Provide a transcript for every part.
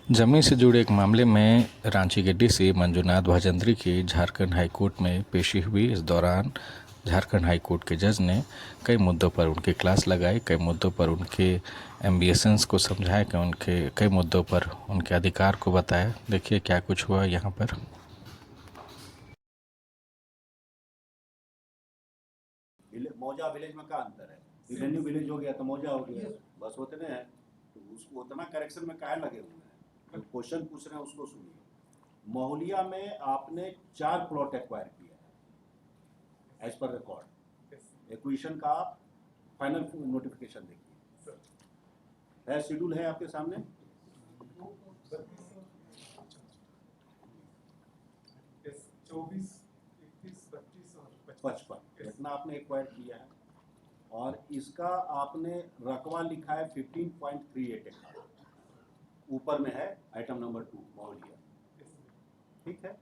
जमीन से जुड़े एक मामले में रांची के डीसी मंजूनाथ भजंत्री की झारखंड हाईकोर्ट में पेशी हुई। इस दौरान झारखंड हाईकोर्ट के जज ने कई मुद्दों पर उनकी क्लास लगाई, कई मुद्दों पर उनके एम्बिशंस को समझाया, कि उनके कई मुद्दों पर उनके अधिकार को बताया। देखिए क्या कुछ हुआ यहाँ पर। मौजा विलेज में क्या अंतर है? रेवेन्यू विलेज हो गया तो मौजा हो गया, बस होते हैं। तो उसको उतना करेक्शन में क्या लगे हुए हैं? क्वेश्चन पूछ रहे हैं उसको सुनिए। महुलिया में आपने 4 प्लॉट एक्वायर किया है एज पर रिकॉर्ड। एक्विजिशन का फाइनल नोटिफिकेशन देखिए, है शेड्यूल है आपके सामने। 24, 21, 25 और 55 इतना आपने एक्वायर किया है, और इसका आपने रकबा लिखा है 15.38 एकड़, ऊपर में है आइटम नंबर 2 महुलिया। ठीक है।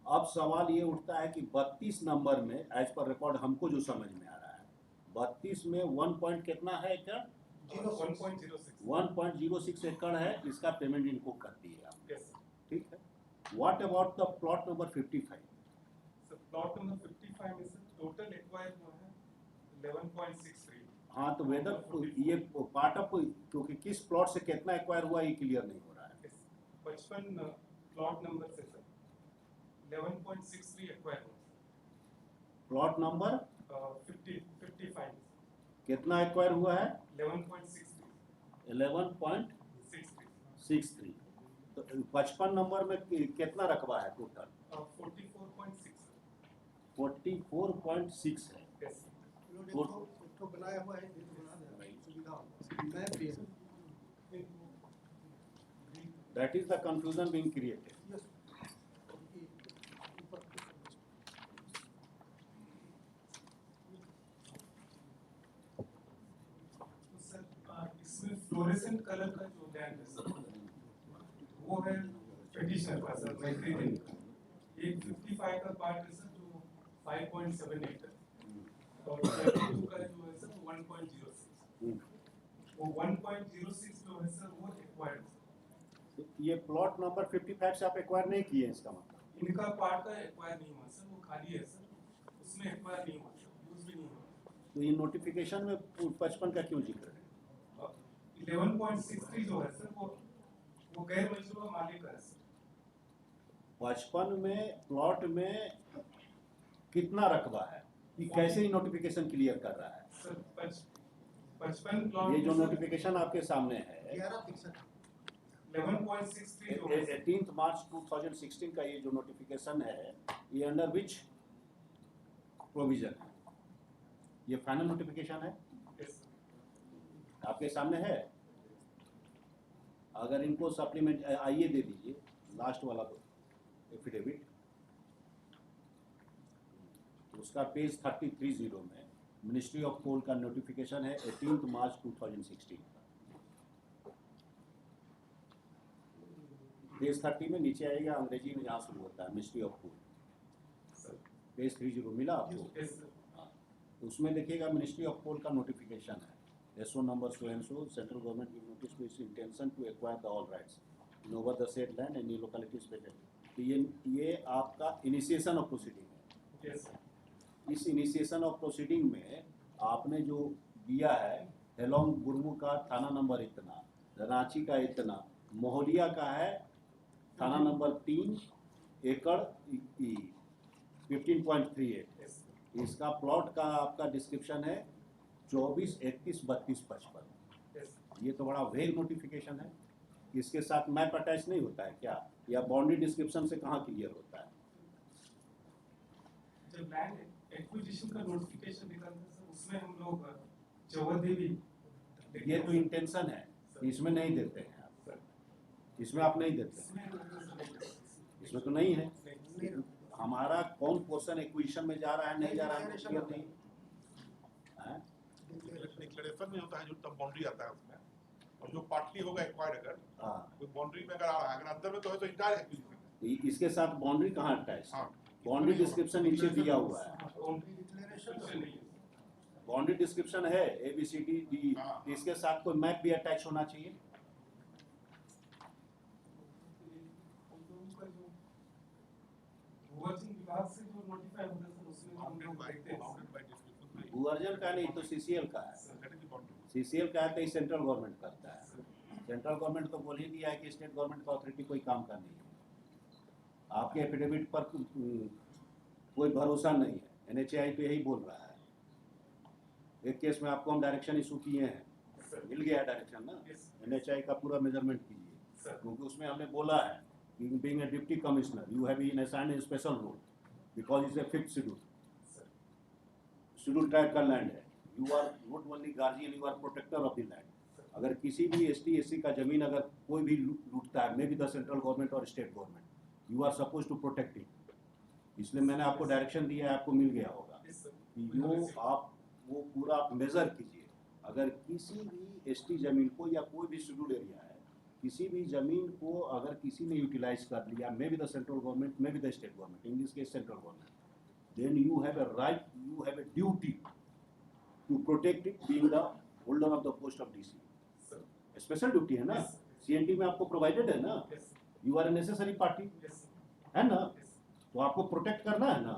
अब सवाल ये उठता है कि 32 नंबर में एज पर रिकॉर्ड हमको जो समझ में आ रहा है, 32 में 1 पॉइंट कितना है एकड़? 1.06 एकड़ है। इसका पेमेंट इनको कर दिए आप। ठीक है। What about the plot number 55? Plot number 55 में से टोटल एक्वायर हुआ है 11.63। हाँ, तो वेदर ये पार्ट ऑफ, क्योंकि किस प्लॉट से कितना एक्वायर हुआ ये क्लियर नहीं हो रहा है। 55 प्लॉट नंबर से सर 11.63 एक्वायर हुआ। प्लॉट नंबर 55 कितना एक्वायर हुआ है? 11.63। 11.63। तो 55 नंबर में कितना रकबा है टोटल? 44.6। 44.6 है। तो बनाया हुआ है, That is the confusion being created. Sir इसमें फ्लोरेसेंट कलर का जो लैंड है सर वो है ट्रेडिशनल का सर, मैग्रीन का। एक 55 का पार्ट है सर जो 5.7 एकड़, और 32 का जो है सर 1.06। वो 1.06 जो है सर वो एक्वायर्ड है। ये प्लॉट नंबर 55 से आप एक्वायर नहीं किए, इसका मतलब इनका पार्ट का एक्वायर नहीं हुआ सर, वो खाली है सर, उसमें एक्वायर नहीं हुआ सर, यूज भी नहीं हुआ। तो ये नोटिफिकेशन में 55 का क्यों जिक्र है? 11.63 जो है सर वो गैर मंजूर मालिक का है सर। 55 में प्लॉट में कितना रकबा है, ये कैसे ही नोटिफिकेशन क्लियर कर रहा है? सर 55 प्लॉट ये जो नोटिफिकेशन आपके सामने है 11.63 जो है 18 मार्च 2016 का, ये जो नोटिफिकेशन है ये अंडर विच प्रोविजन है? ये फाइनल नोटिफिकेशन है, आपके सामने है। अगर इनको सप्लीमेंट आइए दे दीजिए लास्ट वाला एफिडेविट, उसका पेज 330 में मिनिस्ट्री ऑफ कोल का नोटिफिकेशन है 18 मार्च 2016। पेज 30 में नीचे आएगा, अंग्रेजी में जहाँ शुरू होता है मिनिस्ट्री ऑफ कोल, पेज 30 मिला आपको? उसमें देखिएगा मिनिस्ट्री ऑफ कोल का नोटिफिकेशन है, SO number so and so, central government give notice to its intention to acquire the all rights in over the said land and new locality special. तो ये आपका initiation of proceeding है। इस initiation of proceeding में आपने जो दिया है, हेलोंग गुरमू का थाना नंबर इतना, रांची का इतना, मोहलिया का है थाना नंबर 3 एकड़ 15.38। इसका प्लॉट का आपका डिस्क्रिप्शन है 24, 31, 32, 55। ये तो बड़ा वेग नोटिफिकेशन है। इसके साथ मैप अटैच नहीं होता है क्या, या बाउंड्री डिस्क्रिप्शन से कहाँ क्लियर होता है? जब लैंड एक्विजिशन का नोटिफिकेशन निकलता है सर उसमें हम लोग चौहदी भी, ये तो इंटेंशन है, इसमें नहीं देते हैं आप, इसमें आप नहीं देते हैं, इसमें तो नहीं है। हमारा कौन पोर्शन एक्विजिशन में जा रहा है नहीं जा रहा है क्लियर नहीं है। डिक्लेरेशन में होता है जो तब बाउंड्री आता है उसमें, और जो पार्टली होगा एक्वायर्ड अगर कोई बाउंड्री में अगर आ रहा है, अगर अंदर में तो है तो इंटायर एक्विजिशन। इसके साथ बाउंड्री कहाँ अटैच? हाँ, बाउंड्री डिस्क्रिप्शन नीचे दिया हुआ है, बाउंड्री डिस्क्रिप्शन है ABCD D। इसके साथ कोई मैप भी अटैच होना चाहिए। उसमें हम बाउंडेड लोग बाय देखते हैं बाउंडेड बाय डिस्ट्रिक्ट भूअर्जन का नहीं तो सीसीएल का है। That is the boundary. CCL का है तो सेंट्रल गवर्नमेंट करता है। सेंट्रल गवर्नमेंट तो बोल ही दिया है कि स्टेट गवर्नमेंट का अथॉरिटी कोई काम का नहीं है। आपके एफिडेविट पर कोई भरोसा नहीं है। एनएचएआई तो यही बोल रहा है। एक केस में आपको हम डायरेक्शन इशू किए हैं, मिल गया डायरेक्शन ना। एनएचएआई का पूरा मेजरमेंट कीजिए, क्योंकि उसमें हमने बोला है कि being a deputy commissioner you have been assigned in special role because is a 5th schedule tribe का लैंड है। You are not only guardian, you are protector of the land. अगर किसी भी एसटी एससी का जमीन अगर कोई भी लूटता है, may be the central government और state government, you are suppose to protect it. इसलिए मैंने आपको डायरेक्शन दिया है, आपको मिल गया होगा कि जो आप वो पूरा मेजर कीजिए। अगर किसी भी एसटी जमीन को या कोई भी शेड्यूल एरिया है, किसी भी जमीन को अगर किसी ने यूटिलाइज कर लिया, मे be the central government, may be the state government, in this case central government, then you have a right, you have a duty to protect it, being the holder of the post of DC. Special duty है ना, CNT में आपको provided है ना, you are a necessary party है ना, तो आपको प्रोटेक्ट करना है ना,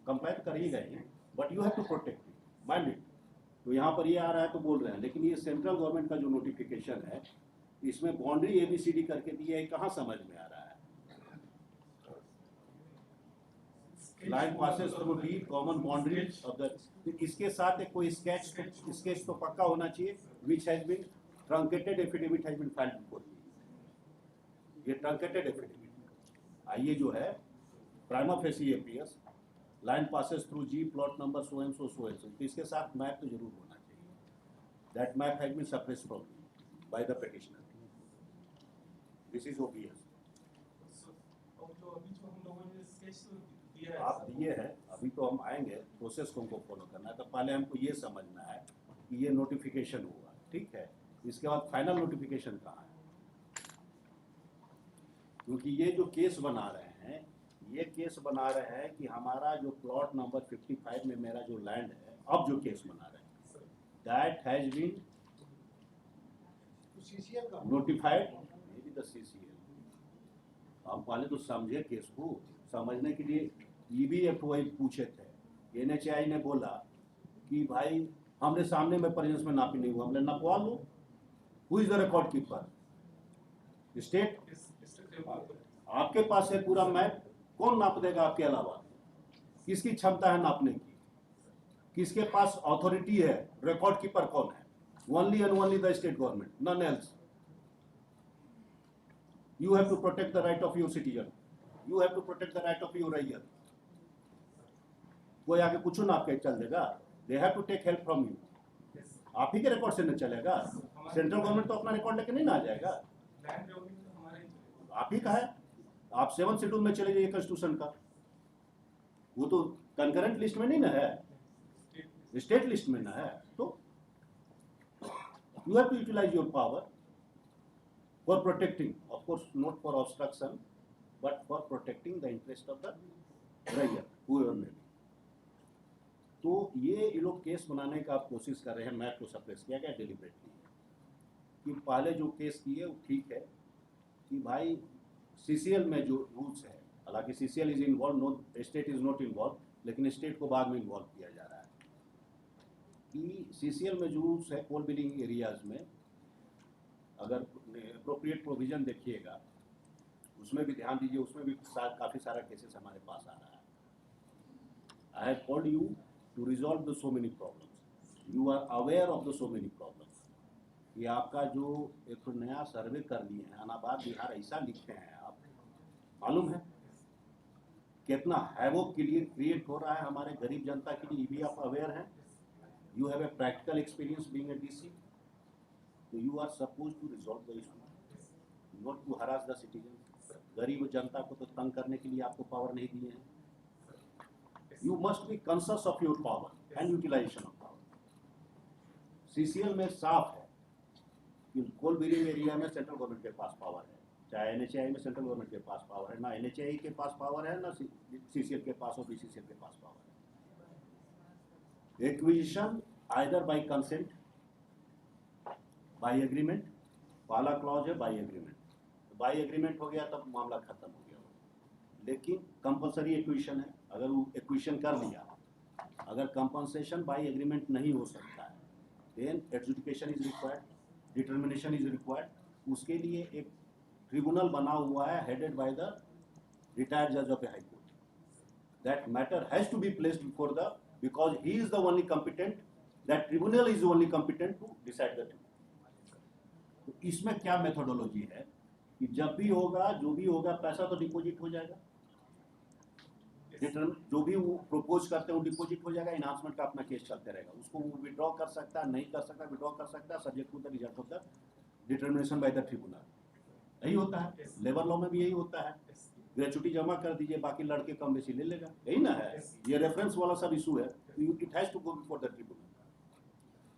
कंप्लाई करिएगा ही, but you have to protect it, mind it. तो यहाँ पर ये आ रहा है तो बोल रहे हैं, लेकिन ये सेंट्रल गवर्नमेंट का जो नोटिफिकेशन है इसमें बाउंड्री एबीसीडी करके दिया है, कहाँ समझ में आ रहा है। Line passes through the common boundary of the, इसके साथ एक कोई स्केच तो पक्का होना चाहिए, which has been truncated affidavit has been filed before. ये ट्रंकेटेड एफिडेविट आइए जो है prima facie APS line passes through G plot number so and so so and so, इसके साथ मैप तो जरूर होना चाहिए। That map has been suppressed from by the petitioner. This is OBS. आप दिए हैं, अभी तो हम आएंगे, प्रोसेस को हमको फॉलो करना है, तो पहले हमको ये समझना है कि ये नोटिफिकेशन हुआ, ठीक है, इसके बाद फाइनल नोटिफिकेशन कहाँ है। क्योंकि ये जो केस बना रहे हैं, ये केस बना रहे हैं कि हमारा जो प्लॉट नंबर 55 में मेरा जो लैंड है, अब जो केस बना रहे हैं, that has been notified, may be the CCL. हम पहले तो समझे केस को, समझने के लिए ईबीएफ वही पूछे थे। एनएचएआई ने बोला कि भाई हमने सामने में प्रेजेंस में नापी नहीं हुआ, हमने नपवा लो। Who is the record keeper? State. आपके पास है पूरा मैप, कौन नाप देगा आपके अलावा? किसकी क्षमता है नापने की? किसके पास अथॉरिटी है? रिकॉर्ड कीपर कौन है? Only and only the state government, none else. You have to protect the right of your citizen. You have to protect the right of your raiya. कोई आके कुछ ना आपके चल देगा। They have to take help from you. आप ही के record से न चलेगा। सेंट्रल गवर्नमेंट तो अपना रिकॉर्ड लेके नहीं ना आ जाएगा। आप ही का है। आप 7th शेड्यूल में चले जाइए कॉन्स्टिट्यूशन का, वो तो कंकरेंट लिस्ट में नहीं ना है, स्टेट लिस्ट में ना है। तो you have to utilize your power for protecting, of course not for obstruction, but for protecting the interest of the raiya, whoever may be. तो ये लोग केस बनाने का आप कोशिश कर रहे हैं, मैप को सप्रेस किया गया डिलिबरेटली, कि पहले जो केस किए वो ठीक है कि भाई सीसीएल में जो रूल्स है, हालांकि CCL is involve, no state is not involve, लेकिन स्टेट को बाद में इन्वॉल्व किया जा रहा है कि सीसीएल में जो रूल्स है कोल बिलिंग एरियाज में, अगर अप्रोप्रिएट प्रोविजन देखिएगा उसमें भी ध्यान दीजिए, उसमें भी काफ़ी सारा केसेस हमारे पास आ रहा है। I have called you to resolve the so many problems, you are aware of the so many problems. ये आपका जो एक नया सर्वे कर लिए हैं, अनाबाद बिहार ऐसा लिखते हैं आप, मालूम है कितना हैवोक के लिए क्रिएट हो रहा है हमारे गरीब जनता के लिए, ये भी आप अवेयर हैं। You have a practical experience being a DC, तो you are suppose to resolve the issue, not to harass the citizen. गरीब जनता को तो तंग करने के लिए आपको पावर नहीं दिए हैं। You must be conscious of your power and utilisation of power. CCL में साफ है कि कोल बिलिंग एरिया में सेंट्रल गवर्नमेंट के पास पावर है, चाहे एनएचएआई में सेंट्रल गवर्नमेंट के पास पावर है, ना एनएचएआई के पास पावर है, ना सीसीएल के पास और बीसीसीएल के पास पावर है। Acquisition either bye consent, by agreement, पहला क्लॉज है बाय एग्रीमेंट, बाय एग्रीमेंट हो गया तब मामला खत्म हो गया। लेकिन कंपलसरी एक्विजिशन है, अगर वो एक्विशन कर लिया, अगर कंपनसेशन बाय एग्रीमेंट नहीं हो सकता है, then adjudication is required, determination is required. उसके लिए एक ट्रिब्यूनल बना हुआ है हेडेड बाय द रिटायर्ड जज of a high court. That matter has to be placed before the, because he is the only competent, that tribunal is only competent to decide the. तो इसमें क्या methodology है कि जब भी होगा, जो भी होगा, पैसा तो डिपॉजिट हो जाएगा, रिटर्न जो भी वो प्रपोज करते हैं वो डिपॉजिट हो जाएगा, इनहांसमेंट का अपना केस चलते रहेगा। उसको वो विड्रॉ कर सकता है, नहीं कर सकता, विड्रॉ कर सकता है, subject to the result of the determination by the tribunal. यही होता है, लेबर लॉ में भी यही होता है। ग्रेचुटी जमा कर दीजिए, बाकी लड़के कम बेसी ले लेगा, यही ना है। ये रेफरेंस वाला सब इशू है, it has to go before the tribunal.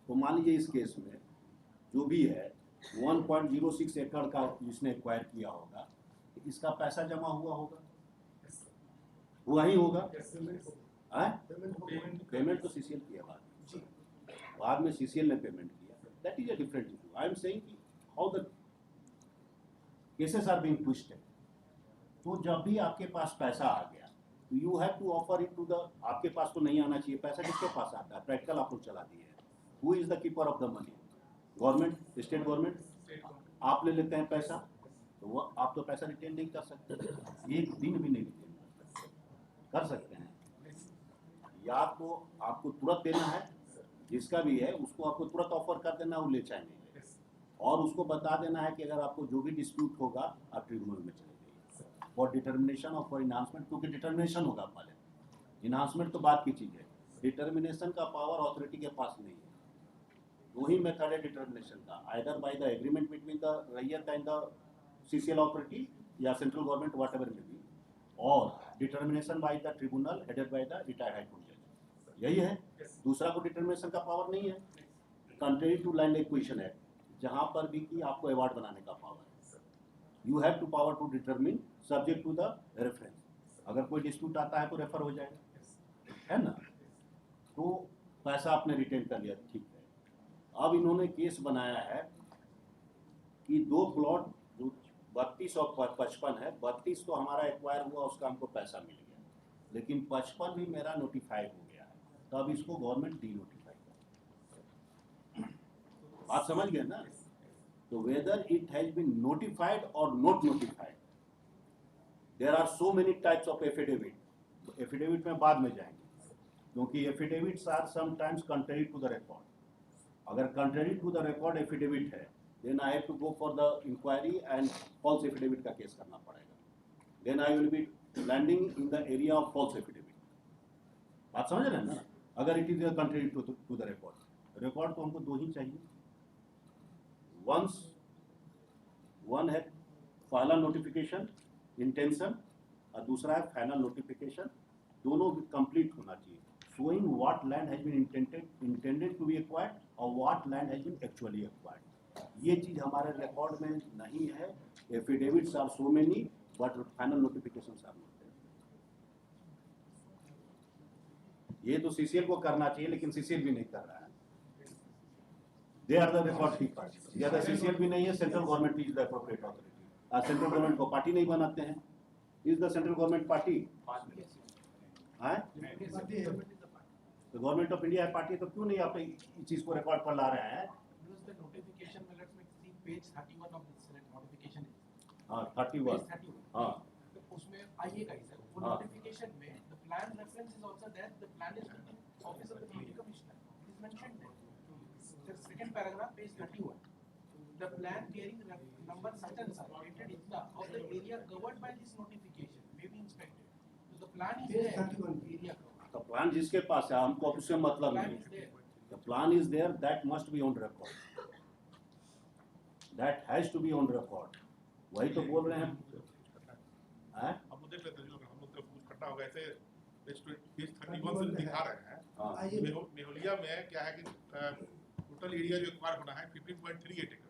तो मान लीजिए इस केस में जो भी है 1.06 एकड़ का जिसने एक्वायर किया होगा, इसका पैसा जमा हुआ होगा, हुआ ही होगा। पेमेंट तो सीसीएल किया बाद में सीसीएल ने पेमेंट किया, that is a different issue. I am saying कि how the cases are being twisted. तो जब भी आपके पास पैसा आ गया, you have to offer it to the, आपके पास तो नहीं आना चाहिए पैसा, किसके पास आता है? प्रैक्टिकल आप लोग चला दिए हैं। Who is the keeper of the money? Government, state government. आप ले लेते हैं पैसा, तो वो आप तो पैसा रिटेन नहीं कर सकते, एक दिन भी नहीं रिटेन कर सकते हैं। या तो आपको तुरंत देना है, जिसका भी है उसको आपको तुरंत ऑफर कर देना, वो ले चाहे नहीं ले, और उसको बता देना है कि अगर आपको जो भी डिस्प्यूट होगा आप ट्रिब्यूनल में चले जाइए फॉर डिटर्मिनेशन और फॉर इनहांसमेंट, क्योंकि डिटर्मिनेशन होगा पहले, इनहांसमेंट तो बात की चीज़ है। डिटर्मिनेशन का पावर अथॉरिटी के पास नहीं है। दो ही मेथड है डिटर्मिनेशन का, either by the agreement between the raiyat and the CCL authority या central government, whatever may be, और determination by the tribunal headed by the retired high court जज। यही है, दूसरा को डिटर्मिनेशन का पावर नहीं है। Contrary to land acquisition act, जहां पर भी कि आपको अवार्ड बनाने का पावर है, you have to power to determine subject to the reference. अगर कोई डिस्प्यूट आता है तो रेफर हो जाएगा, है ना। तो पैसा आपने रिटेन कर लिया, ठीक है। अब इन्होंने केस बनाया है कि दो प्लॉट जो 32 और 55 है, 32 तो हमारा एक्वायर हुआ, उसका हमको पैसा मिल गया, लेकिन 55 भी मेरा नोटिफाइड हो गया है, तो अब इसको गवर्नमेंट डी नोटिफाई कर। आप समझ गए ना। तो whether it has been notified और not notified, there are so many types of affidavit. Affidavit में बाद में जाएंगे, क्योंकि affidavits are sometimes contrary to the record. अगर contrary to the record affidavit है, then I have to go for the inquiry and false affidavit का case करना पड़ेगा, then I will be landing in the area of false affidavit। आप समझ रहे हैं ना। अगर it is contrary to the record, record तो हमको दो ही चाहिए, वन है पहला नोटिफिकेशन इंटेंशन और दूसरा है फाइनल नोटिफिकेशन, दोनों कंप्लीट होना चाहिए, showing what land has been intended to be acquired और what land has been actually acquired। ये चीज हमारे रिकॉर्ड में नहीं है। Affidavits are so many but final notifications are not there. ये तो सीसीएल को करना चाहिए, लेकिन सीसीएल भी नहीं कर रहा है। They are the record keeper, ज्यादा सीसीएल भी नहीं है, central government is the appropriate authority. आज सेंट्रल गवर्नमेंट को पार्टी नहीं बनाते हैं, is the central government party है? तो गवर्नमेंट ऑफ इंडिया है पार्टी, तो क्यों नहीं आप इस चीज को रिकॉर्ड पर ला रहे हैं? The notification, let me see page 31 of this notification is. हाँ 31, Page 31. हाँ तो उसमें आइएगा सर, वो हाँ। notification में the plan reference is also there, the plan is with the office of the deputy commissioner, it is mentioned there. The second paragraph, page 31. The plan bearing number such and such dated in the of the area covered by this notification may be inspected. So the plan is there, area covered. तो plan जिसके पास है हमको उससे मतलब Plan नहीं is है। there. The plan is there, that must be on record, that has to be on record। वही तो बोल रहे हैं। अब वो देख लेते हैं, जो हम लोग का कुछ इकट्ठा होगा ऐसे पेज 31 से दिखा रहे हैं। हाँ मेहुलिया में क्या है कि टोटल एरिया जो एक्वायर होना है 15.38 एकड़।